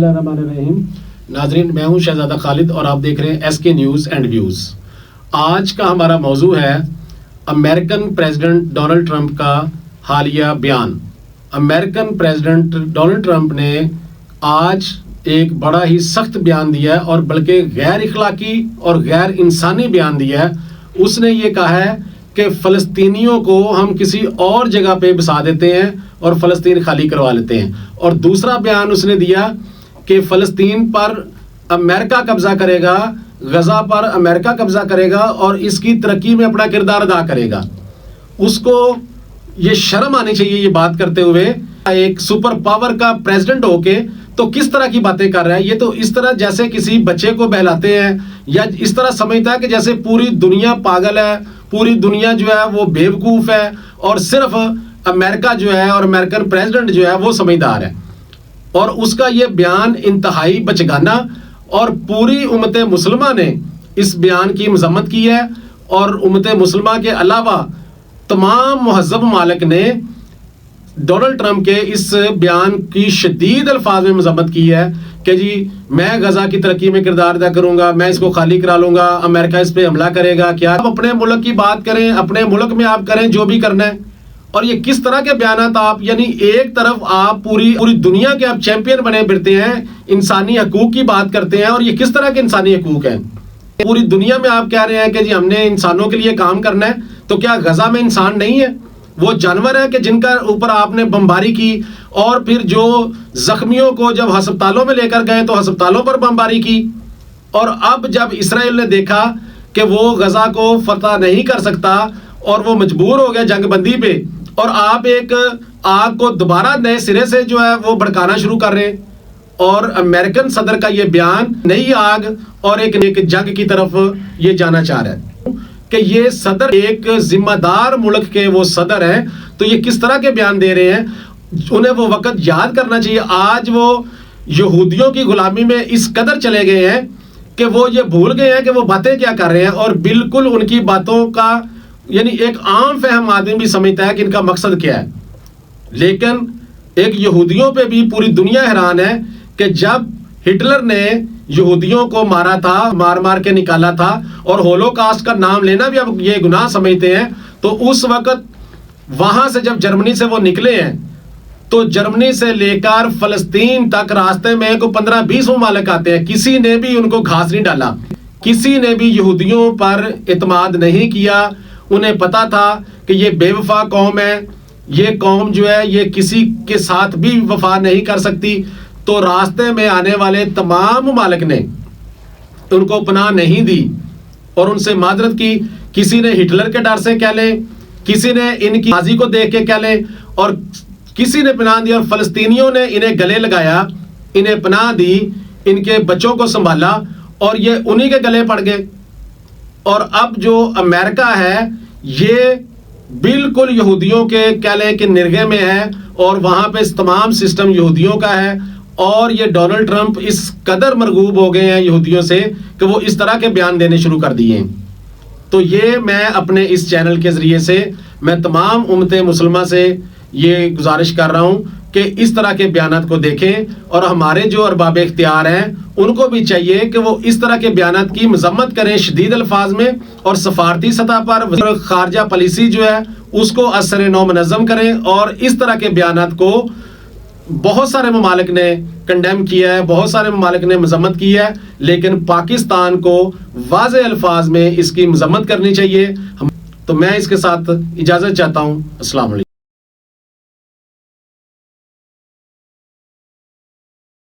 बिस्मिल्लाहिर्रहमानिर्रहीम। नाजरीन, मैं हूं शहजादा खालिद और आप देख रहे हैं SK न्यूज़ एंड व्यूज़। आज का हमारा मौजू है अमेरिकन प्रेसिडेंट डोनाल्ड ट्रंप का हालिया बयान। अमेरिकन प्रेसिडेंट डोनाल्ड ट्रंप ने आज एक बड़ा ही सख्त बयान दिया है और बल्कि गैर इखलाकी और गैर इंसानी बयान दिया है। उसने ये कहा है कि फ़लस्तीनियों को हम किसी और जगह पे बसा देते हैं और फ़लस्तीन खाली करवा लेते हैं। और दूसरा बयान उसने दिया कि फ़लस्तीन पर अमेरिका कब्ज़ा करेगा, गज़ा पर अमेरिका कब्ज़ा करेगा और इसकी तरक्की में अपना किरदार अदा करेगा। उसको ये शर्म आनी चाहिए ये बात करते हुए। एक सुपर पावर का प्रेसिडेंट होके तो किस तरह की बातें कर रहा है। ये तो इस तरह जैसे किसी बच्चे को बहलाते हैं या इस तरह समझता है कि जैसे पूरी दुनिया पागल है, पूरी दुनिया जो है वो बेवकूफ़ है और सिर्फ अमेरिका जो है और अमेरिकन प्रेसिडेंट जो है वो समझदार है। और उसका ये बयान इंतहाई बचगाना और पूरी उम्मत मुसलमान ने इस बयान की मजम्मत की है। और उम्मत मुसलमान के अलावा तमाम मुहज़्ज़ब मालिक ने डोनाल्ड ट्रंप के इस बयान की शदीद अल्फाज में मजम्मत की है कि जी मैं गज़ा की तरक्की में किरदार अदा करूंगा, मैं इसको खाली करा लूंगा, अमेरिका इस पे हमला करेगा। क्या आप अपने मुल्क की बात करें, अपने मुल्क में आप करें जो भी करना है। और ये किस तरह के बयान आप, यानी एक तरफ आप पूरी दुनिया के आप चैंपियन बने फिरते हैं, इंसानी हकूक की बात करते हैं। और ये किस तरह के इंसानी हकूक हैं? पूरी दुनिया में आप कह रहे हैं कि जी हमने इंसानों के लिए काम करना है। तो क्या गज़ा में इंसान नहीं है? वो जानवर है कि जिनका ऊपर आपने बमबारी की और फिर जो जख्मियों को जब हस्पतालों में लेकर गए तो हस्पतालों पर बमबारी की। और अब जब इसराइल ने देखा कि वो गज़ा को फतह नहीं कर सकता और वो मजबूर हो गया जंगबंदी पे, और आप एक आग को दोबारा नए सिरे से जो है वो भड़काना शुरू कर रहे हैं। और अमेरिकन सदर का ये बयान नई आग और एक जंग की तरफ ये जाना चाह रहा है कि ये सदर एक जिम्मेदार मुल्क के वो सदर हैं। तो ये किस तरह के बयान दे रहे हैं? उन्हें वो वक्त याद करना चाहिए। आज वो यहूदियों की गुलामी में इस कदर चले गए हैं कि वो ये भूल गए हैं कि वो बातें क्या कर रहे हैं। और बिल्कुल उनकी बातों का यानी एक आम फहम आदमी भी समझता है कि इनका मकसद क्या है। लेकिन एक यहूदियों पे भी पूरी दुनिया हैरान है कि जब हिटलर ने यहूदियों को मारा था, मार मार के निकाला था, और होलोकास्ट का नाम लेना भी अब ये गुनाह समझते हैं। तो उस वक्त वहां से जब जर्मनी से वो निकले हैं तो जर्मनी से लेकर फलस्तीन तक रास्ते में को 15-20 ममालिक आते हैं। किसी ने भी उनको घास नहीं डाला, किसी ने भी यहूदियों पर इत्माद नहीं किया। उन्हें पता था कि ये बेवफा कौम है, ये कौम जो है ये किसी के साथ भी वफा नहीं कर सकती। तो रास्ते में आने वाले तमाम ममालिक ने उनको पनाह नहीं दी और उनसे माजरत की। किसी ने हिटलर के डर से कह लें, किसी ने इनकी माजी को देख के कह लें, और किसी ने पनाह दी। और फलस्तीनियों ने इन्हें गले लगाया, इन्हें पनाह दी, इनके बच्चों को संभाला और ये उन्हीं के गले पड़ गए। और अब जो अमेरिका है ये बिल्कुल यहूदियों के कह लें कि निर्गे में है और वहाँ पे तमाम सिस्टम यहूदियों का है। और ये डोनाल्ड ट्रंप इस कदर मरगूब हो गए हैं यहूदियों से कि वो इस तरह के बयान देने शुरू कर दिए हैं। तो ये मैं अपने इस चैनल के ज़रिए से मैं तमाम उम्मत मुसलमान से ये गुजारिश कर रहा हूँ कि इस तरह के बयानात को देखें। और हमारे जो अरबाब इख्तियार हैं उनको भी चाहिए कि वो इस तरह के बयानात की मजम्मत करें शदीद अल्फाज में, और सफारती सतह पर खारजा पॉलिसी जो है उसको असर नौ मनज़्ज़म करें। और इस तरह के बयानात को बहुत सारे ममालिक ने कंडेम किया है, बहुत सारे ममालिक ने मजम्मत की है, लेकिन पाकिस्तान को वाज़े अल्फाज में इसकी मजम्मत करनी चाहिए। तो मैं इसके साथ इजाज़त चाहता हूँ। अस्सलाम वालेकुम।